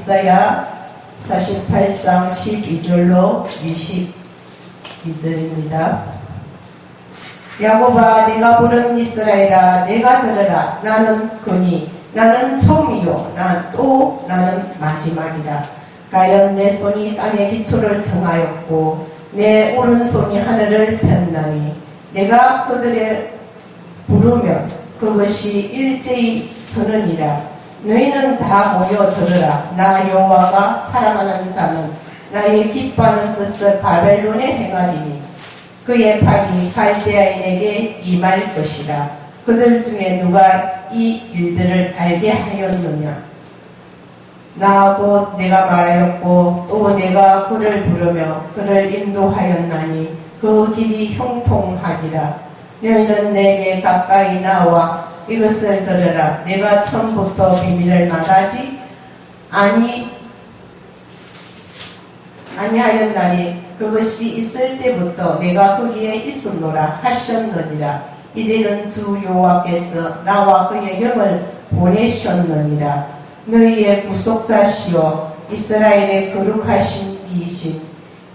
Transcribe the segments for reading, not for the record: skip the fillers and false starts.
이사야 48장 12절로 22절입니다. 야곱아, 내가 부른 이스라엘아, 내가 들으라. 나는 그니 나는 처음이요 나는 마지막이라. 가연 내 손이 땅의 기초를 정하였고 내 오른손이 하늘을 폈나니 내가 그들을 부르면 그것이 일제히 서느니라. 너희는 다 모여 들으라. 나 여호와가 사랑하는 자는 나의 기뻐하는 뜻을 바벨론에 행하리니 그의 팔이 갈대아인에게 임할 것이라. 그들 중에 누가 이 일들을 알게 하였느냐? 나 곧 내가 말하였고 또 내가 그를 부르며 그를 인도하였나니 그 길이 형통하리라. 너희는 내게 가까이 나와 이것을 들으라. 내가 처음부터 비밀을 말하지 아니하였나니 그것이 있을 때부터 내가 거기에 있었노라 하셨느니라. 이제는 주 여호와께서 나와 그의 영을 보내셨느니라. 너희의 구속자시오 이스라엘의 거룩하신 이이신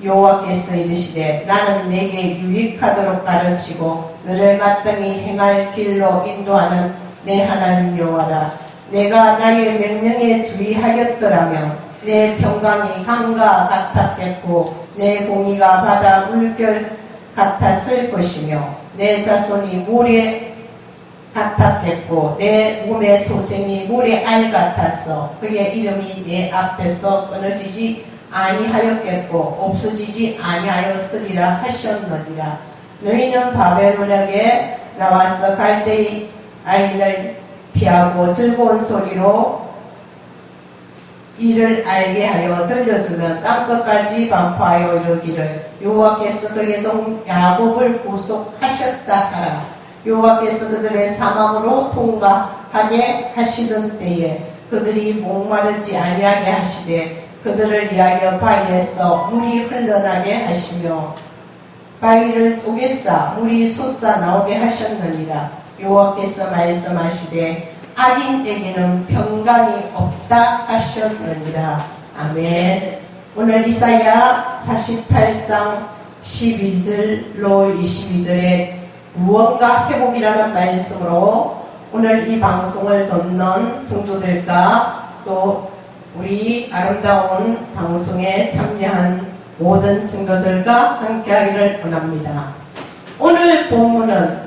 여호와께서 이르시되 나는 내게 유익하도록 가르치고 너를 마땅히 행할 길로 인도하는 내 하나님 여호와라. 내가 나의 명령에 주의하였더라면 내 평강이 강과 같았겠고 내 공의가 바다 물결 같았을 것이며 내 자손이 모래 같았겠고 내 몸의 소생이 모래알 같았어. 그의 이름이 내 앞에서 끊어지지 아니하였겠고 없어지지 아니하였으리라 하셨느니라. 너희는 바벨론에게 나와서 갈대이 아인을 피하고 즐거운 소리로 이를 알게 하여 들려주면 땅끝까지 반포하여 이르기를 여호와께서 그의 종 야곱을 구속하셨다 하라. 여호와께서 그들의 사망으로 통과하게 하시던 때에 그들이 목마르지 아니하게 하시되 그들을 위하여 바위에서 물이 흘러나게 하시며 바위를 쪼개싸 물이 솟아 나오게 하셨느니라. 여호와께서 말씀하시되 악인에게는 평강이 없다 하셨느니라. 아멘. 오늘 이사야 48장 12절로 22절에 무언가 회복이라는 말씀으로 오늘 이 방송을 듣는 성도들과 또 우리 아름다운 방송에 참여한 모든 성도들과 함께하기를 원합니다. 오늘 본문은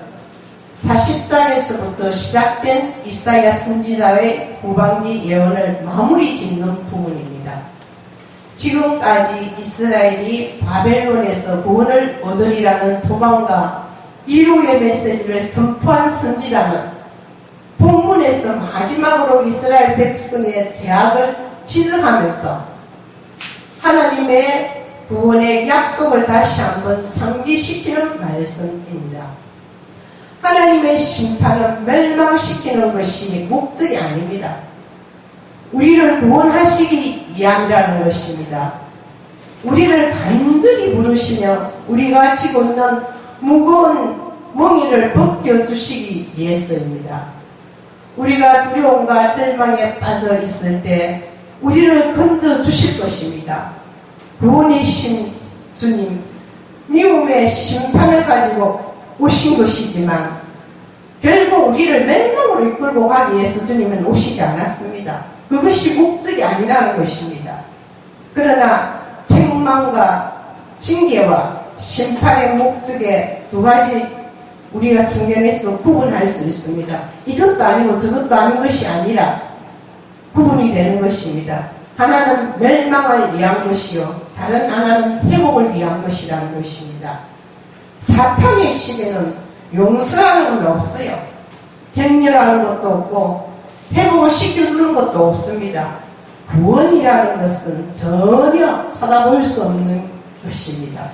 40장에서부터 시작된 이사야 선지자의 후반기 예언을 마무리 짓는 부분입니다. 지금까지 이스라엘이 바벨론에서 구원을 얻으리라는 소망과 위로의 메시지를 선포한 선지자는 본문에서 마지막으로 이스라엘 백성의 죄악을 지적하면서 하나님의 구원의 약속을 다시 한번 상기시키는 말씀입니다. 하나님의 심판은 멸망시키는 것이 목적이 아닙니다. 우리를 구원하시기 위함이라는 것입니다. 우리를 간절히 부르시며 우리가 지고 있는 무거운 멍에를 벗겨주시기 위해서입니다. 우리가 두려움과 절망에 빠져 있을 때 우리를 건져주실 것입니다. 구원이신 주님, 미움의 심판을 가지고 오신 것이지만 결국 우리를 멸망으로 이끌고 가기 위해서 주님은 오시지 않았습니다. 그것이 목적이 아니라는 것입니다. 그러나 책망과 징계와 심판의 목적에 두 가지 우리가 성경에서 구분할 수 있습니다. 이것도 아니고 저것도 아닌 것이 아니라 구분이 되는 것입니다. 하나는 멸망을 위한 것이요 다른 하나는 회복을 위한 것이라는 것입니다. 사탄의 시대는 용서라는 건 없어요. 격려하는 것도 없고 회복을 시켜주는 것도 없습니다. 구원이라는 것은 전혀 쳐다볼 수 없는 것입니다.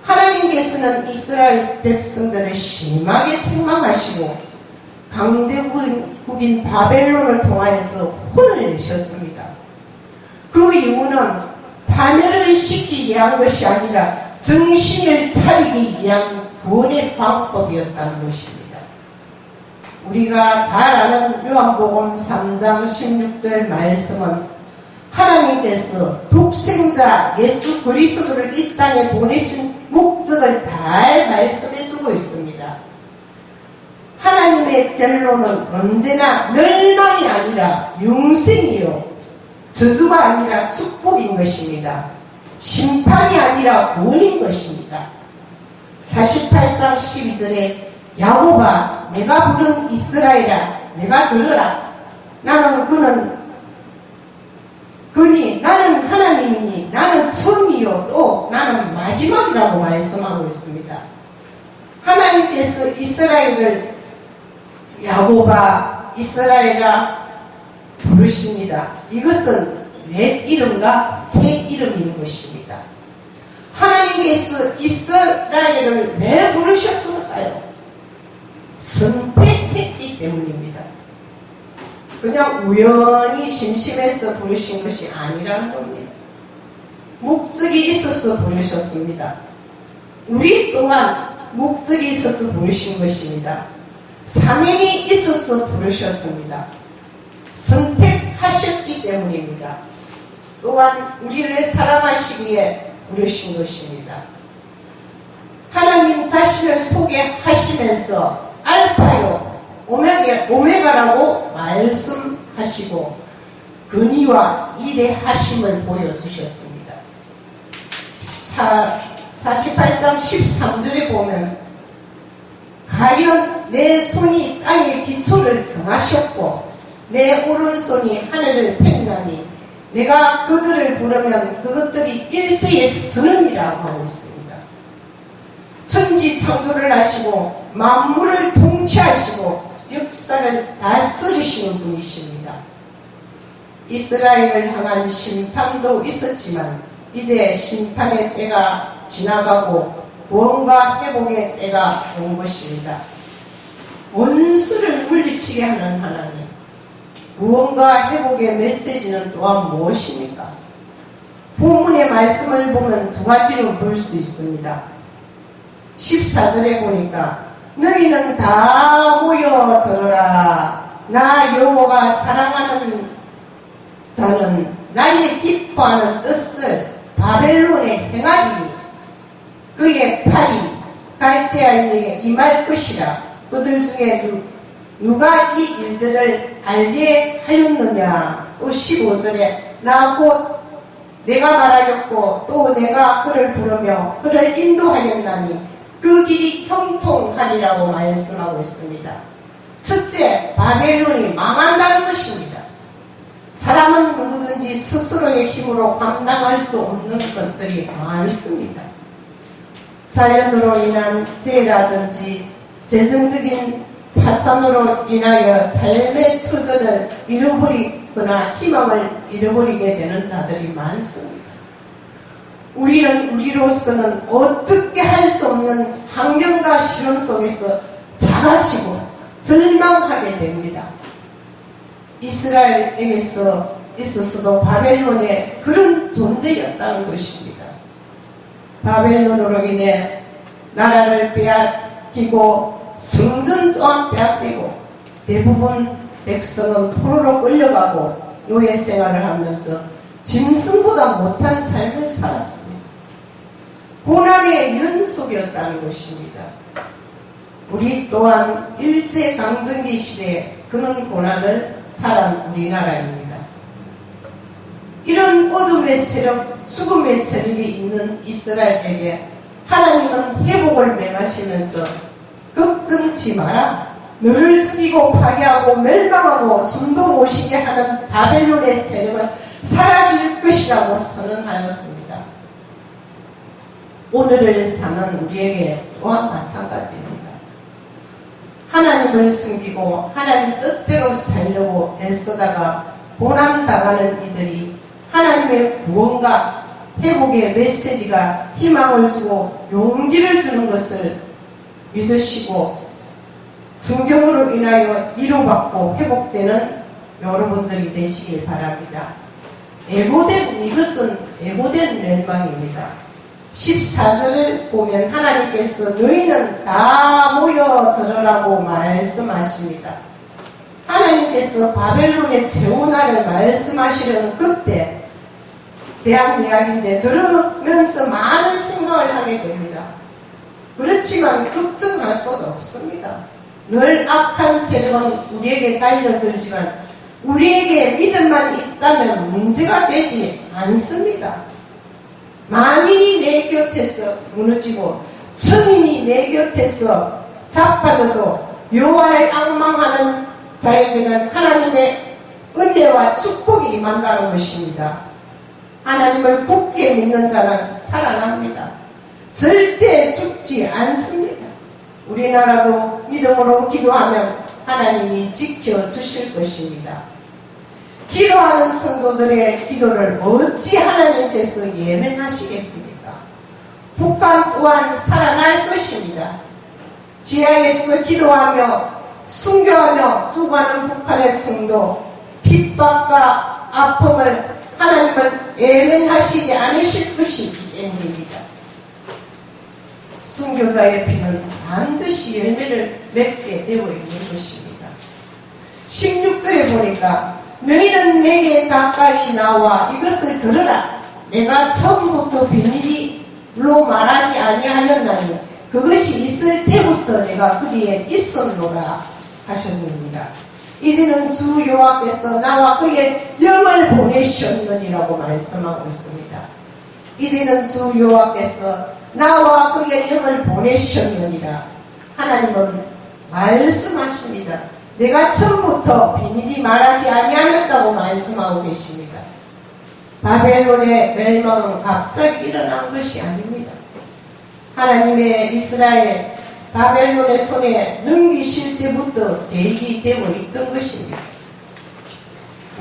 하나님께서는 이스라엘 백성들을 심하게 책망하시고 강대국인 바벨론을 통하여서 혼을 내셨습니다. 그 이유는 파멸을 시키기 위한 것이 아니라 정신을 차리기 위한 구원의 방법이었다는 것입니다. 우리가 잘 아는 요한복음 3장 16절 말씀은 하나님께서 독생자 예수 그리스도를 이 땅에 보내신 목적을 잘 말씀해 주고 있습니다. 하나님의 결론은 언제나 멸망이 아니라 영생이요, 저주가 아니라 축복인 것입니다. 심판이 아니라 구원인 것입니다. 48장 12절에 야곱아 내가 부른 이스라엘아 내가 들으라. 나는 하나님이니 나는 처음이요 또 나는 마지막이라고 말씀하고 있습니다. 하나님께서 이스라엘을 야곱아 이스라엘아 부르십니다. 이것은 옛 이름과 새 이름인 것입니다. 하나님께서 이스라엘을 왜 부르셨을까요? 선택했기 때문입니다. 그냥 우연히 심심해서 부르신 것이 아니라는 겁니다. 목적이 있어서 부르셨습니다. 우리 또한 목적이 있어서 부르신 것입니다. 사명이 있어서 부르셨습니다. 선택하셨기 때문입니다. 또한 우리를 사랑하시기에 부르신 것입니다. 하나님 자신을 소개하시면서 알파요 오메가라고 말씀하시고 근위와 이대하심을 보여주셨습니다. 48장 13절에 보면 가연 내 손이 땅의 기초를 정하셨고 내 오른손이 하늘을 팼나니 내가 그들을 부르면 그것들이 일제에 서느니라고 하고 있습니다. 천지 창조를 하시고 만물을 통치하시고 역사를 다스리시는 분이십니다. 이스라엘을 향한 심판도 있었지만 이제 심판의 때가 지나가고 구원과 회복의 때가 온 것입니다. 원수를 물리치게 하는 하나님, 구원과 회복의 메시지는 또한 무엇입니까? 본문의 말씀을 보면 두 가지로 볼 수 있습니다. 14절에 보니까 너희는 다 모여 들어라. 나 여호와가 사랑하는 자는 나의 기뻐하는 뜻을 바벨론에 행하리니 그의 팔이 갈대아인에게 임할 것이라. 그들 중에 누가 이 일들을 알게 하였느냐. 또 15절에 나 곧 내가 말하였고 또 내가 그를 부르며 그를 인도하였나니 그 길이 형통하리라고 말씀하고 있습니다. 첫째, 바벨론이 망한다는 것입니다. 사람은 누구든지 스스로의 힘으로 감당할 수 없는 것들이 많습니다. 자연으로 인한 재해라든지 재정적인 파산으로 인하여 삶의 터전을 잃어버리거나 희망을 잃어버리게 되는 자들이 많습니다. 우리는 우리로서는 어떻게 할 수 없는 환경과 시련 속에서 작아지고 절망하게 됩니다. 이스라엘에게서 있었어도 바벨론에 그런 존재였다는 것입니다. 바벨론으로 인해 나라를 빼앗기고 성전 또한 빼앗기고 대부분 백성은 포로로 끌려가고 노예 생활을 하면서 짐승보다 못한 삶을 살았습니다. 고난의 연속이었다는 것입니다. 우리 또한 일제강점기 시대에 그런 고난을 살한 우리나라입니다. 이런 어둠의 세력, 죽음의 세력이 있는 이스라엘에게 하나님은 회복을 맹하시면서 걱정치 마라. 너를 죽이고 파괴하고 멸망하고 숨도 못 쉬게 하는 바벨론의 세력은 사라질 것이라고 선언하였습니다. 오늘을 사는 우리에게 또한 마찬가지입니다. 하나님을 숨기고 하나님 뜻대로 살려고 애쓰다가 고난당하는 이들이 하나님의 구원과 회복의 메시지가 희망을 주고 용기를 주는 것을 믿으시고 성경으로 인하여 위로받고 회복되는 여러분들이 되시길 바랍니다. 이것은 애고된 멸망입니다. 14절을 보면 하나님께서 너희는 다 모여들으라고 말씀하십니다. 하나님께서 바벨론의 재혼하를 말씀하시려는 그때 대한 이야기인데 들으면서 많은 생각을 하게 됩니다. 그렇지만 걱정할 것 없습니다. 늘 악한 세력은 우리에게 달려들지만 우리에게 믿음만 있다면 문제가 되지 않습니다. 만인이 내 곁에서 무너지고 천인이 내 곁에서 자빠져도 여호와를 앙망하는 자에게는 하나님의 은혜와 축복이 임한다는 것입니다. 하나님을 굳게 믿는 자는 살아납니다. 절대 죽지 않습니다. 우리나라도 믿음으로 기도하면 하나님이 지켜주실 것입니다. 기도하는 성도들의 기도를 어찌 하나님께서 예면하시겠습니까? 북한 또한 살아날 것입니다. 지하에서 기도하며 순교하며 죽어가는 북한의 성도 핍박과 아픔을 하나님은 예면하시지 않으실 것이기 때문입니다. 순교자의 피는 반드시 열매를 맺게 되어 있는 것입니다. 16절에 보니까 너희는 내게 가까이 나와 이것을 들으라. 내가 처음부터 비밀로 말하지 아니하였나니 그것이 있을 때부터 내가 그 뒤에 있었노라 하셨습니다. 이제는 주 여호와께서 나와 그의 영을 보내셨느니라고 말씀하고 있습니다. 이제는 주 여호와께서 나와 그의 영을 보내셨느니라. 하나님은 말씀하십니다. 내가 처음부터 비밀히 말하지 아니하였다고 말씀하고 계십니다. 바벨론의 멸망은 갑자기 일어난 것이 아닙니다. 하나님의 이스라엘 바벨론의 손에 넘기실 때부터 대기되고 있던 것입니다.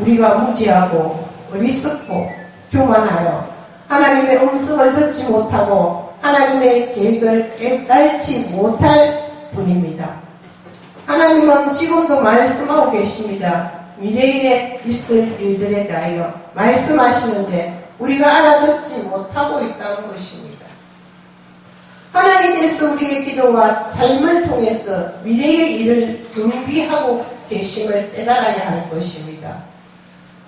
우리가 무지하고 어리석고 교만하여 하나님의 음성을 듣지 못하고 하나님의 계획을 깨달지 못할 뿐입니다. 하나님은 지금도 말씀하고 계십니다. 미래에 있을 일들에 대하여 말씀하시는데 우리가 알아듣지 못하고 있다는 것입니다. 하나님께서 우리의 기도와 삶을 통해서 미래의 일을 준비하고 계심을 깨달아야 할 것입니다.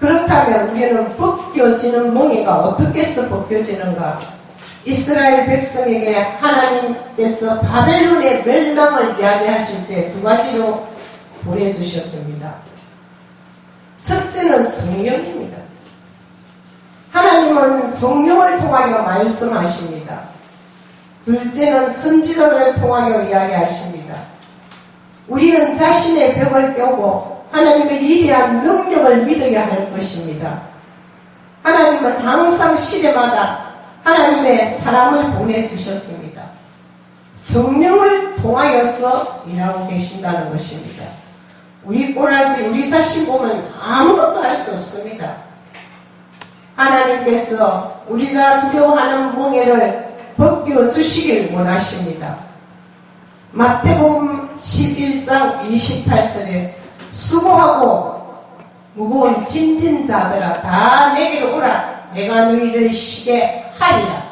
그렇다면 우리는 벗겨지는 멍에가 어떻게 해서 벗겨지는가? 이스라엘 백성에게 하나님께서 바벨론의 멸망을 이야기하실 때 두 가지로 보내주셨습니다. 첫째는 성령입니다. 하나님은 성령을 통하여 말씀하십니다. 둘째는 선지자들을 통하여 이야기하십니다. 우리는 자신의 벽을 깨고 하나님의 위대한 능력을 믿어야 할 것입니다. 하나님은 항상 시대마다 하나님의 사람을 보내주셨습니다. 성령을 통하여서 일하고 계신다는 것입니다. 우리 꼬라지, 우리 자신 보면 아무것도 할 수 없습니다. 하나님께서 우리가 두려워하는 멍에를 벗겨주시길 원하십니다. 마태복음 11장 28절에 수고하고 무거운 짐진 자들아 다 내게로 오라. 내가 너희를 쉬게 하리라.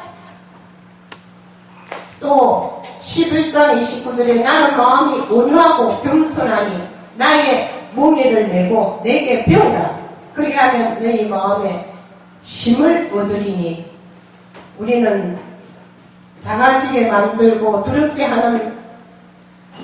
또 11장 29절에 나는 마음이 온유하고 겸손하니 나의 멍에를 메고 내게 배우라. 그리하면 너희 마음에 힘을 얻으리니. 우리는 자가지게 만들고 두렵게 하는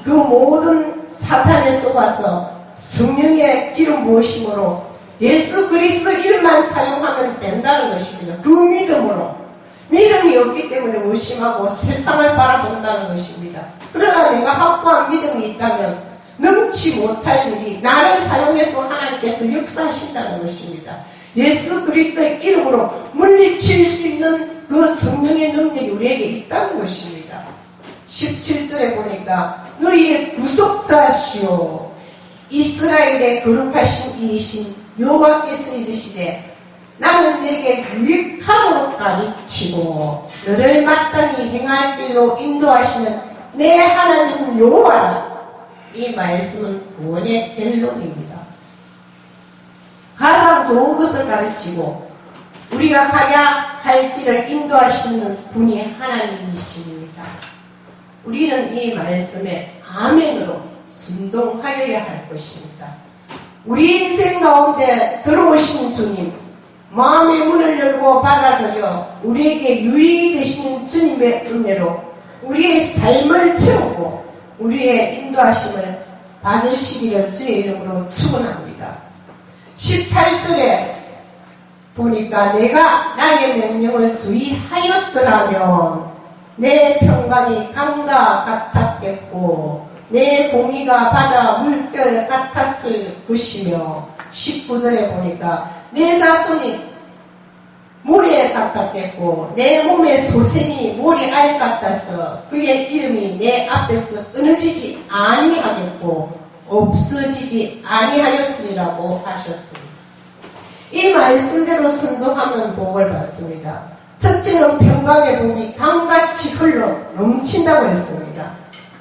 그 모든 사탄에 속아서 성령의 기름 부으심으로 예수 그리스도 이름만 사용하면 된다는 것입니다. 그 믿음으로. 믿음이 없기 때문에 의심하고 세상을 바라본다는 것입니다. 그러나 내가 확고한 믿음이 있다면 넘지 못할 일이 나를 사용해서 하나님께서 역사하신다는 것입니다. 예수 그리스도의 이름으로 물리칠 수 있는 그 성령의 능력이 우리에게 있다는 것입니다. 17절에 보니까 너희의 구속자시오 이스라엘의 거룩하신 이이신 여호와께서 이르시되 나는 내게 유익하도록 가르치고 너를 마땅히 행할 길로 인도하시는 내 하나님 여호와라. 이 말씀은 구원의 결론입니다. 가장 좋은 것을 가르치고 우리가 가야 할 길을 인도하시는 분이 하나님이십니다. 우리는 이 말씀에 아멘으로 순종하여야 할 것입니다. 우리 인생 가운데 들어오신 주님, 마음의 문을 열고 받아들여 우리에게 유익이 되시는 주님의 은혜로 우리의 삶을 채우고 우리의 인도하심을 받으시기를 주의 이름으로 축원합니다. 18절에 보니까 내가 나의 명령을 주의하였더라면 내 평강이 강과 같았겠고 내 공의가 바다 물결 같았을 것이며 19절에 보니까 내 자손이 모래 같았겠고 내 몸의 소생이 모래알 같아서 그의 이름이 내 앞에서 끊어지지 아니하겠고 없어지지 아니하였으리라고 하셨습니다. 이 말씀대로 순종하면 복을 받습니다. 첫째는 평강의 복이 강같이 흘러 넘친다고 했습니다.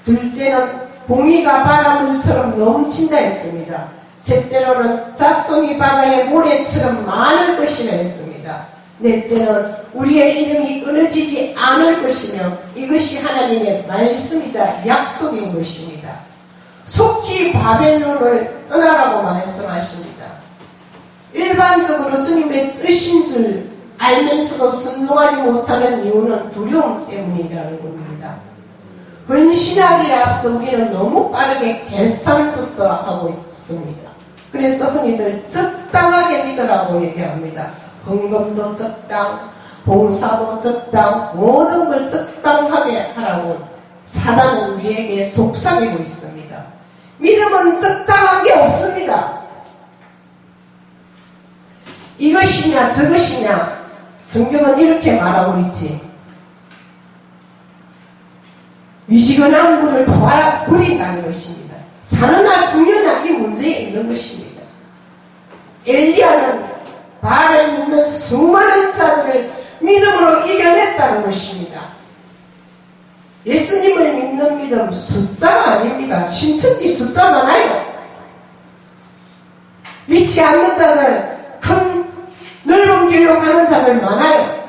둘째는 공의가 바닷물처럼 넘친다 했습니다. 셋째로는 잣송이 바다의 모래처럼 많을 것이라 했습니다. 넷째는 우리의 이름이 끊어지지 않을 것이며 이것이 하나님의 말씀이자 약속인 것입니다. 속히 바벨론을 떠나라고 말씀하십니다. 일반적으로 주님의 뜻인 줄 알면서도 순종하지 못하는 이유는 두려움 때문이라는 겁니다. 헌신하기에 앞서 우리는 너무 빠르게 계산부터 하고 있습니다. 그래서 흔히들 적당하게 믿으라고 얘기합니다. 헌금도 적당, 봉사도 적당, 모든 걸 적당하게 하라고 사단은 우리에게 속삭이고 있습니다. 믿음은 적당한 게 없습니다. 이것이냐 저것이냐 성경은 이렇게 말하고 있지. 미지근한 물을 버린다는 것입니다. 사느냐 죽느냐 이 문제에 있는 것입니다. 엘리야는 바알을 믿는 수많은 자들을 믿음으로 이겨냈다는 것입니다. 예수님을 믿는 믿음 숫자가 아닙니다. 신천지 숫자 많아요. 믿지 않는 자들, 큰 넓은 길로 가는 자들 많아요.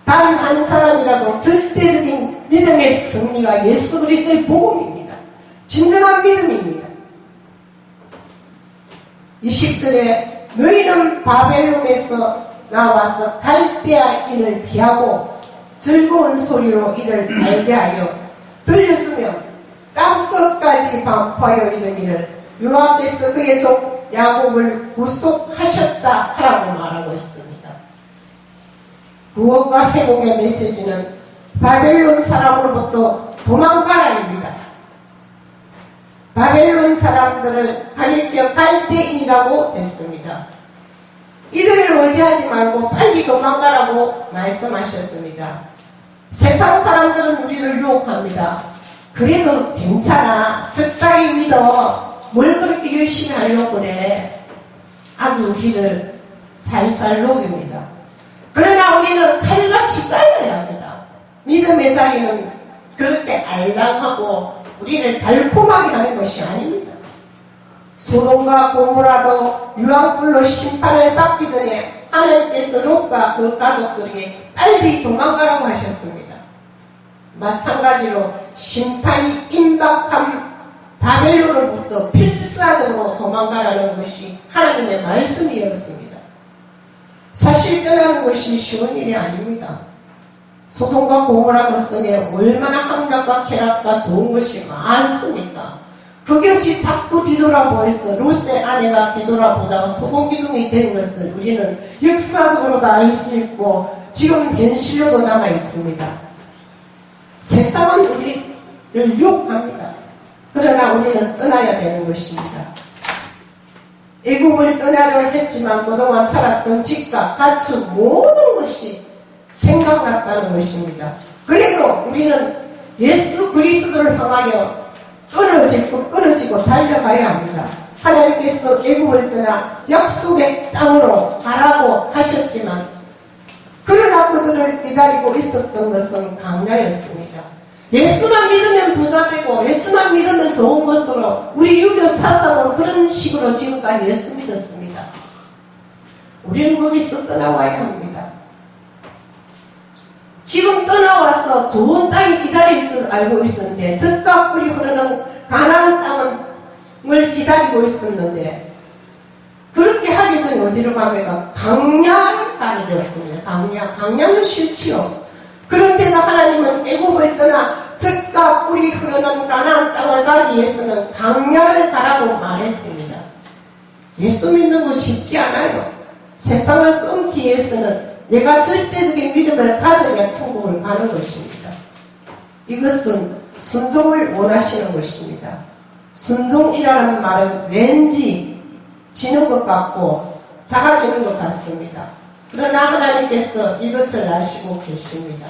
단 한 사람이라도 절대적인 믿음의 승리가 예수 그리스도의 복음입니다. 진정한 믿음입니다. 20절에 너희는 바벨론에서 나와서 갈대아인을 피하고 즐거운 소리로 이를 알게 하여 들려주면 땅끝까지 반포하여 이르기를 여호와께서 그의 종 야곱을 구속하셨다 하라고 말하고 있습니다. 구원과 회복의 메시지는 바벨론 사람으로부터 도망가라입니다. 바벨론 사람들을 가리켜 갈대인이라고 했습니다. 이들을 의지하지 말고 빨리 도망가라고 말씀하셨습니다. 세상 사람들은 우리를 유혹합니다. 그래도 괜찮아. 적당히 믿어. 뭘 그렇게 열심히 하려고 그래. 아주 우리를 살살 녹입니다. 그러나 우리는 칼같이 잘라야 합니다. 믿음의 자리는 그렇게 알랑하고 우리를 달콤하게 하는 것이 아닙니다. 소돔과 고모라도 유황불로 심판을 받기 전에 하나님께서 롯과 그 가족들에게 빨리 도망가라고 하셨습니다. 마찬가지로 심판이 임박한 바벨론으로부터 필사적으로 도망가라는 것이 하나님의 말씀이었습니다. 사실 떠나는 것이 쉬운 일이 아닙니다. 소돔과 고모라 것성에 얼마나 함락과 쾌락과 좋은 것이 많습니까? 그것이 자꾸 뒤돌아보여서 롯의 아내가 뒤돌아보다가 소금기둥이 된 것을 우리는 역사적으로도 알 수 있고 지금 현실로도 남아 있습니다. 세상은 우리를 유혹합니다. 그러나 우리는 떠나야 되는 것입니다. 애굽을 떠나려 했지만 그동안 살았던 집과 가축 모든 것이 생각났다는 것입니다. 그래도 우리는 예수 그리스도를 향하여 끊어지고 달려가야 합니다. 하나님께서 애굽을 떠나 약속의 땅으로 가라고 하셨지만 그러나 그들을 기다리고 있었던 것은 강야였습니다. 예수만 믿으면 부자되고 예수만 믿으면 좋은 것으로 우리 유교 사상으로 그런 식으로 지금까지 예수 믿었습니다. 우리는 거기서 떠나와야 합니다. 지금 떠나와서 좋은 땅이 기다릴 줄 알고 있었는데 젖과 꿀이 흐르는 가나안 땅을 기다리고 있었는데 그렇게 하기 전에 어디로 가면 강야를 가게 되었습니다. 강야는 싫지요. 그런데도 하나님은 애굽을 떠나 젖과 꿀이 흐르는 가나안 땅을 가기 위해서는 강야를 가라고 말했습니다. 예수 믿는 거 쉽지 않아요. 세상을 끊기 위해서는 내가 절대적인 믿음을 가져야 천국을 가는 것입니다. 이것은 순종을 원하시는 것입니다. 순종이라는 말은 왠지 지는 것 같고 작아지는 것 같습니다. 그러나 하나님께서 이것을 아시고 계십니다.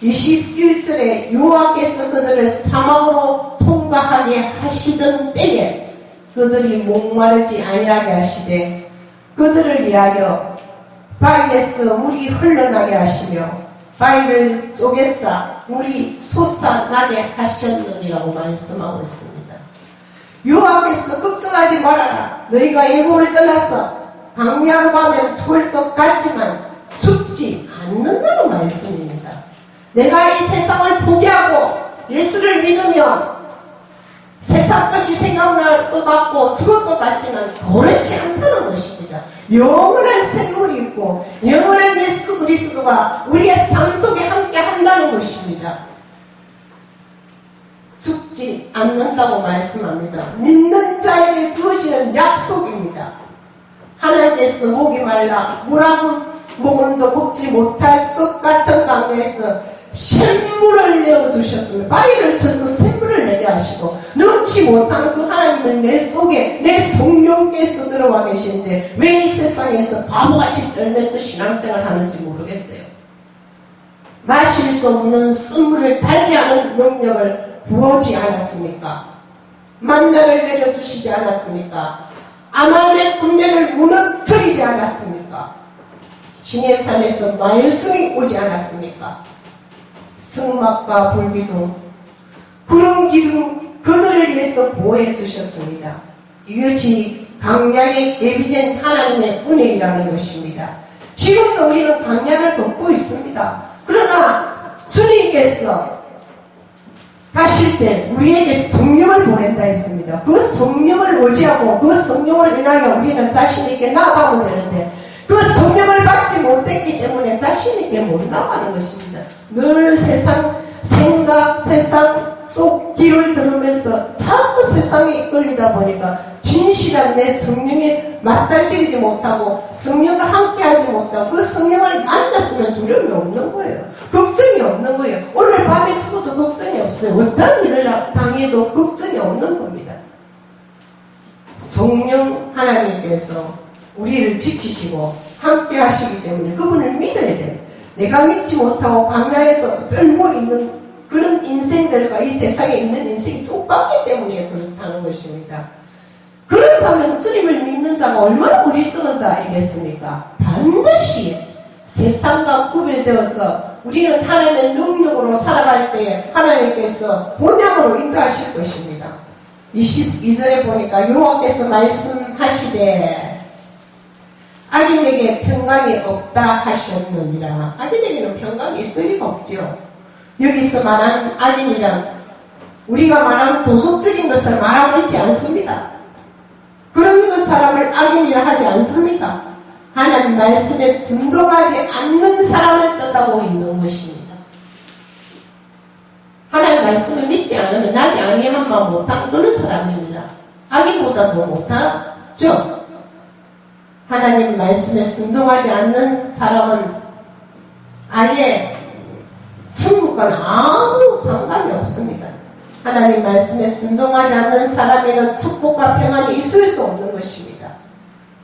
21절에 여호와께서 그들을 사막으로 통과하게 하시던 때에 그들이 목마르지 아니하게 하시되 그들을 위하여 바위에서 물이 흘러나게 하시며 바위를 쪼개사 물이 솟아나게 하셨느니라고 말씀하고 있습니다. 여호와께서 걱정하지 말아라. 너희가 애굽을 떠나서 광야로 가면 죽을 것 같지만 죽지 않는다는 말씀입니다. 내가 이 세상을 포기하고 예수를 믿으면 세상 것이 생각날 것 같고 죽을 것 같지만 그렇지 않다는 것입니다. 영원한 생물이 있고 영원한 예수 그리스도가 우리의 삶 속에 함께 한다는 것입니다. 죽지 않는다고 말씀합니다. 믿는 자에게 주어지는 약속입니다. 하나님께서 목이 말라 물하고 먹음도 먹지 못할 것 같은 강에서 샘물을 내어주셨으며 바위를 쳐서 샘물을 내게 하시고 넣지 못하는 그 하나님을 내 속에 내 성령께서 들어와 계신데 왜 이 세상에서 바보같이 떨면서 신앙생활 하는지 모르겠어요. 마실 수 없는 쓴물을 달게 하는 능력을 부어지 않았습니까? 만나를 내려주시지 않았습니까? 아말렉 군대를 무너뜨리지 않았습니까? 신의 산에서 말씀이 오지 않았습니까? 성막과 불기둥, 구름 기둥 그들을 위해서 보호해 주셨습니다. 이것이 광야에 예비된 하나님의 은혜이라는 것입니다. 지금도 우리는 광야를 걷고 있습니다. 그러나 주님께서 가실 때 우리에게 성령을 보낸다 했습니다. 그 성령을 의지하고 그 성령을 인하여 우리는 자신에게 나아가면 되는데 그 성령을 받지 못했기 때문에 자신에게 못 나가는 것입니다. 늘 세상 생각, 세상 속 길을 들으면서 자꾸 세상에 이끌리다 보니까 진실한 내 성령에 맞닥뜨리지 못하고 성령과 함께하지 못하고 그 성령을 만났으면 두려움이 없는 거예요. 걱정이 없는 거예요. 오늘 밤에 죽어도 걱정이 없어요. 어떤 일을 당해도 걱정이 없는 겁니다. 성령 하나님께서 우리를 지키시고 함께 하시기 때문에 그분을 믿어야 돼요. 내가 믿지 못하고 광야에서 떨고 있는 그런 인생들과 이 세상에 있는 인생이 똑같기 때문에 그렇다는 것입니다. 그렇다면 주님을 믿는 자가 얼마나 어리석은 자이겠습니까? 반드시 세상과 구별되어서 우리는 하나님의 능력으로 살아갈 때에 하나님께서 본향으로 인도하실 것입니다. 22절에 보니까 여호와께서 말씀하시되 악인에게 평강이 없다 하셨느니라. 악인에게는 평강이 있을 리가 없죠. 여기서 말하는 악인이란 우리가 말하는 도덕적인 것을 말하고 있지 않습니다. 그런 그 사람을 악인이라 하지 않습니다. 하나님 말씀에 순종하지 않는 사람을 뜻하고 있는 것입니다. 하나님 말씀을 믿지 않으면 나지 아니함만 못한 그런 사람입니다. 악인보다 더 못하죠. 하나님 말씀에 순종하지 않는 사람은 아예 천국과는 아무 상관이 없습니다. 하나님 말씀에 순종하지 않는 사람에는 축복과 평안이 있을 수 없는 것입니다.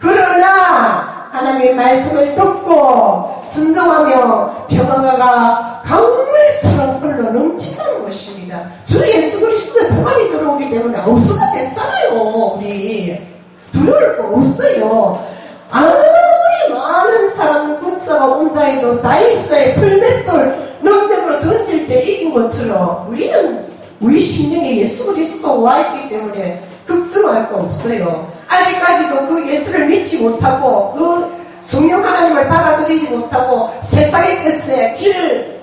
그러나 하나님 말씀을 듣고 순종하며 평화가 강물처럼 흘러 넘치는 것입니다. 주 예수 그리스도의 평안이 들어오기 때문에 없어도 괜찮아요. 우리 두려울 거 없어요. 아무리 많은 사람 군사가 온다 해도 다이스의 풀맷돌 능력으로 던질 때 이긴 것처럼 우리 심령에 예수 그리스도가 와 있기 때문에 걱정할 거 없어요. 아직까지도 그 예수를 믿지 못하고 그 성령 하나님을 받아들이지 못하고 세상의 뜻에 길을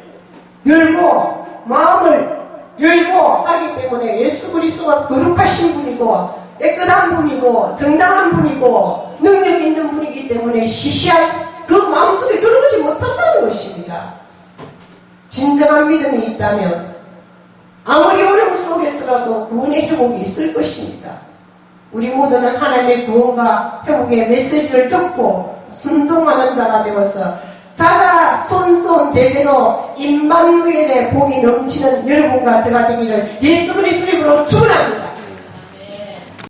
열고 마음을 열고 하기 때문에 예수 그리스도가 거룩하신 분이고 깨끗한 분이고 정당한 분이고 능력 있는 분이기 때문에 시시한 그 마음속에 들어오지 못한다는 것입니다. 진정한 믿음이 있다면 아무리 어려움 속에서라도 구원의 회복이 있을 것입니다. 우리 모두는 하나님의 구원과 회복의 메시지를 듣고 순종하는 자가 되어서 자자손손 대대로 임마누엘의 복이 넘치는 여러분과 제가 되기를 예수 그리스도 이름으로 축원합니다.